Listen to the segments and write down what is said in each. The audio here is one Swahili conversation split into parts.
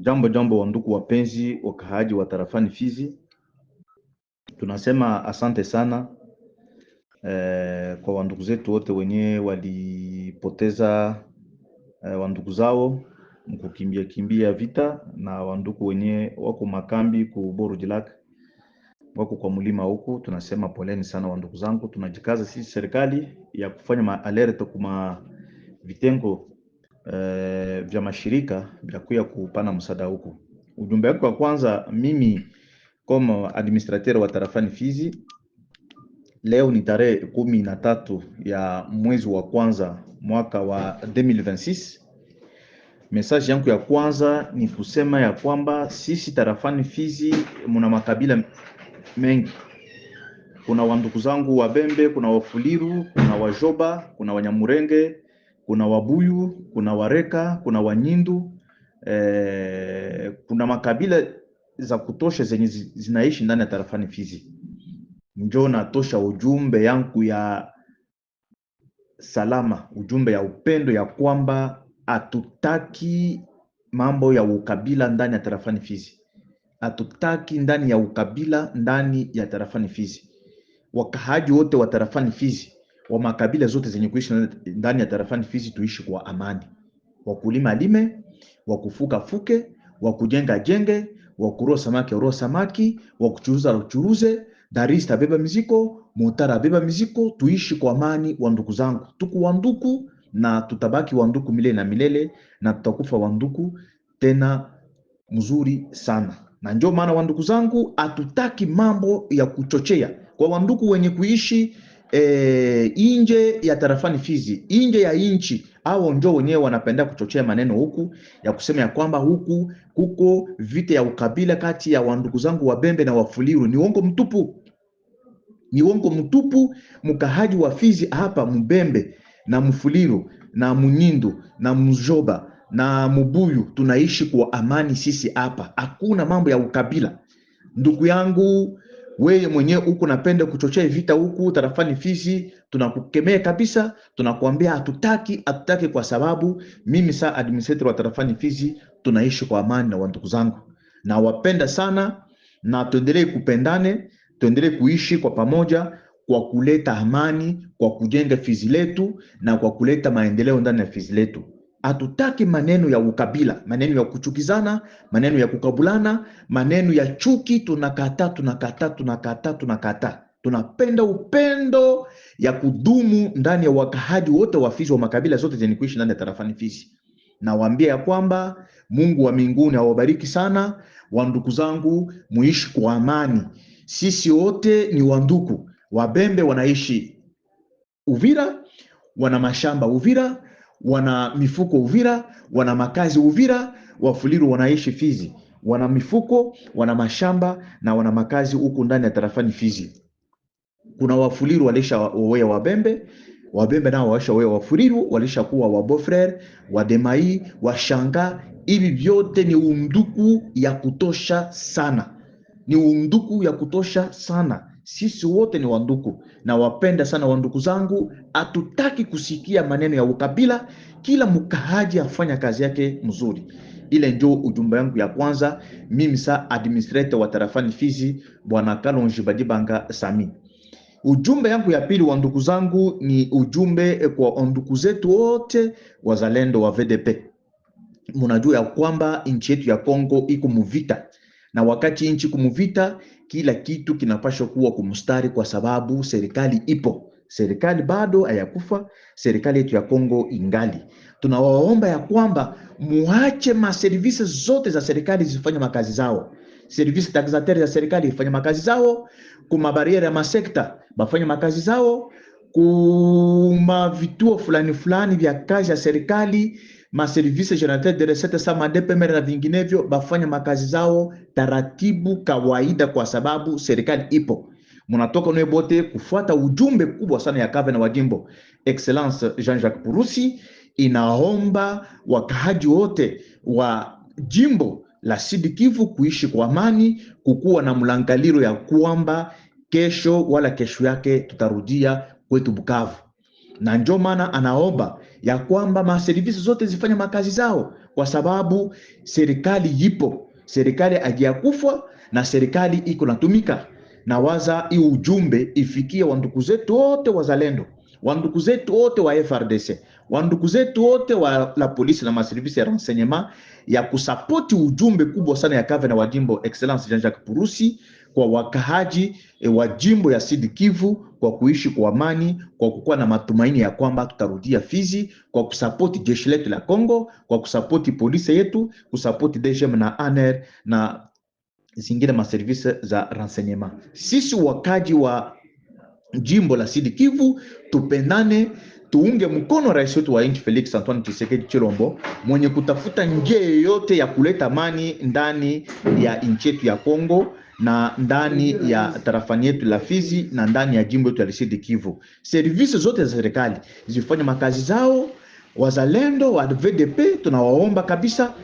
Jambo jambo, wandugu wapenzi wakaaji wa tarafani Fizi, tunasema asante sana kwa wandugu zetu wote wenye walipoteza wandugu zao mkukimbia kimbia vita, na wandugu wenye wako makambi ku Boru-Djilak wako kwa mulima huku. Tunasema poleni sana wandugu zangu. Tunajikaza sisi serikali ya kufanya maalerte kuma vitengo vya mashirika vya kuya kupana msaada huku. Ujumbe wako wa kwanza, mimi kama administrateur wa tarafani Fizi, leo ni tarehe 13 ya mwezi wa kwanza mwaka wa 2026. Message yangu ya kwanza ni kusema ya kwamba sisi tarafani Fizi muna makabila mengi. Kuna wandugu zangu Wabembe, kuna Wafuliru, kuna Wajoba, kuna Wanyamurenge, kuna Wabuyu, kuna Wareka, kuna Wanyindu. Kuna makabila za kutosha zenye zinaishi ndani ya tarafani Fizi. Njoo natosha ujumbe yangu ya salama, ujumbe ya upendo, ya kwamba hatutaki mambo ya ukabila ndani ya tarafani Fizi. Hatutaki ndani ya ukabila ndani ya tarafani Fizi. Wakahaji wote wa tarafani Fizi, wa makabila zote zenye kuishi ndani ya tarafani Fizi, tuishi kwa amani. Wakulima lime, wakufuka fuke, wakujenga jenge, wakuroa samaki roa samaki, wakuchuruza churuze, darista beba miziko, motara beba miziko. Tuishi kwa amani wandugu zangu. Tuku wanduku na tutabaki wanduku milele na milele, na tutakufa wanduku tena mzuri sana. Na ndio maana wandugu zangu, hatutaki mambo ya kuchochea kwa wandugu wenye kuishi inje ya tarafani Fizi, inje ya inchi. Hao ndio wenyewe wanapenda kuchochea maneno huku ya kusema ya kwamba huku kuko vita ya ukabila kati ya wandugu zangu Wabembe na Wafuliru. Ni uongo mtupu, ni uongo mtupu. Mkahaji wa Fizi hapa, Mbembe na Mfuliru na Munyindu na Mjoba na Mubuyu, tunaishi kwa amani sisi hapa. Hakuna mambo ya ukabila. Ndugu yangu, wewe mwenyewe uko napenda kuchochea vita huku tarafani Fizi, tunakukemea kabisa. Tunakuambia hatutaki, kwa sababu mimi saa administrator wa tarafani Fizi tunaishi kwa amani na wandugu zangu. Na wapenda sana, na tuendelee kupendane, tuendelee kuishi kwa pamoja, kwa kuleta amani, kwa kujenga Fizi letu na kwa kuleta maendeleo ndani ya Fizi letu. Hatutaki maneno ya ukabila, maneno ya kuchukizana, maneno ya kukabulana, maneno ya chuki. Tunakataa. Tunapenda upendo ya kudumu ndani ya wakahaji wote wa Fizi, wa makabila zote zenye kuishi ndani ya tarafani Fizi. Na waambia ya kwamba Mungu wa mbinguni awabariki sana wandugu zangu, muishi kwa amani. Sisi wote ni wandugu. Wabembe wanaishi Uvira, wana mashamba Uvira, wana mifuko Uvira, wana makazi Uvira. Wafuliru wanaishi Fizi, wana mifuko, wana mashamba na wana makazi huku ndani ya tarafani Fizi. Kuna Wafuliru walisha wawea Wabembe, Wabembe nao walisha wawea Wafuliru, walisha kuwa Wabofrere, Wademai, Washanga. Hivi vyote ni unduku ya kutosha sana, ni unduku ya kutosha sana. Sisi wote ni wanduku, na wapenda sana wanduku zangu. Hatutaki kusikia maneno ya ukabila. Kila mkahaji afanya kazi yake mzuri. Ile ndio ujumbe wangu ya kwanza, mimi sa administrator wa tarafani Fizi, Bwana Kalonji Badibanga Sami. Ujumbe yangu ya pili wanduku zangu ni ujumbe kwa wanduku zetu wote wazalendo wa VDP. Munajua ya kwamba nchi yetu ya Kongo iko muvita, na wakati nchi kumuvita, kila kitu kinapaswa kuwa kumstari, kwa sababu serikali ipo. Serikali bado hayakufa, serikali yetu ya Kongo ingali. Tunawaomba ya kwamba muache maservisi zote za serikali zifanye makazi zao. Service taxataire za serikali ifanye makazi zao, kuma bariere ya masekta bafanye makazi zao, kuma vituo fulani vya kazi ya serikali, maservisi générateur de recette sama DPMR na vinginevyo bafanye makazi zao taratibu kawaida, kwa sababu serikali ipo. Munatoka nwe bote kufuata ujumbe kubwa sana ya Gavana wa jimbo Excellence Jean-Jacques Purusi. Inaomba wakahaji wote wa jimbo la Sud Kivu kuishi kwa amani, kukuwa na mlangaliro ya kwamba kesho wala kesho yake tutarudia kwetu Bukavu. Na ndio maana anaomba ya kwamba maservisi zote zifanye makazi zao, kwa sababu serikali ipo, serikali hajakufa na serikali iko natumika. Na waza hii ujumbe ifikie wandugu zetu wote wazalendo, wandugu zetu wote wa FRDC, wandugu zetu wote wa la polisi na maservisi ya renseignement, ya kusapoti ujumbe kubwa sana ya Gavana wa jimbo Excellence Jean-Jacques Purusi kwa wakahaji wa jimbo ya Sud Kivu, kwa kuishi kwa amani, kwa kukuwa na matumaini ya kwamba tutarudia Fizi, kwa kusapoti jeshi letu la Kongo, kwa kusapoti polisi yetu, kusapoti DGM na ANR na zingine maservisi za renseignement. Sisi wakaji wa jimbo la Sud Kivu tupendane, tuunge mkono rais wetu wa nchi Felix Antoine Tshisekedi Chilombo, mwenye kutafuta njia yoyote ya kuleta amani ndani ya nchi yetu ya Kongo na ndani ya tarafani yetu la Fizi na ndani ya jimbo yetu la Sud Kivu. Servisi zote za serikali zifanye makazi zao. Wazalendo wa VDP tunawaomba kabisa,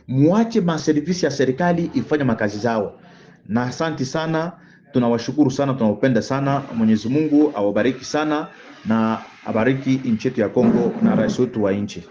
muache maservisi ya serikali ifanye makazi zao. Na asante sana, tunawashukuru sana, tunawapenda sana. Mwenyezi Mungu awabariki sana na abariki nchi yetu ya Kongo na rais wetu wa nchi.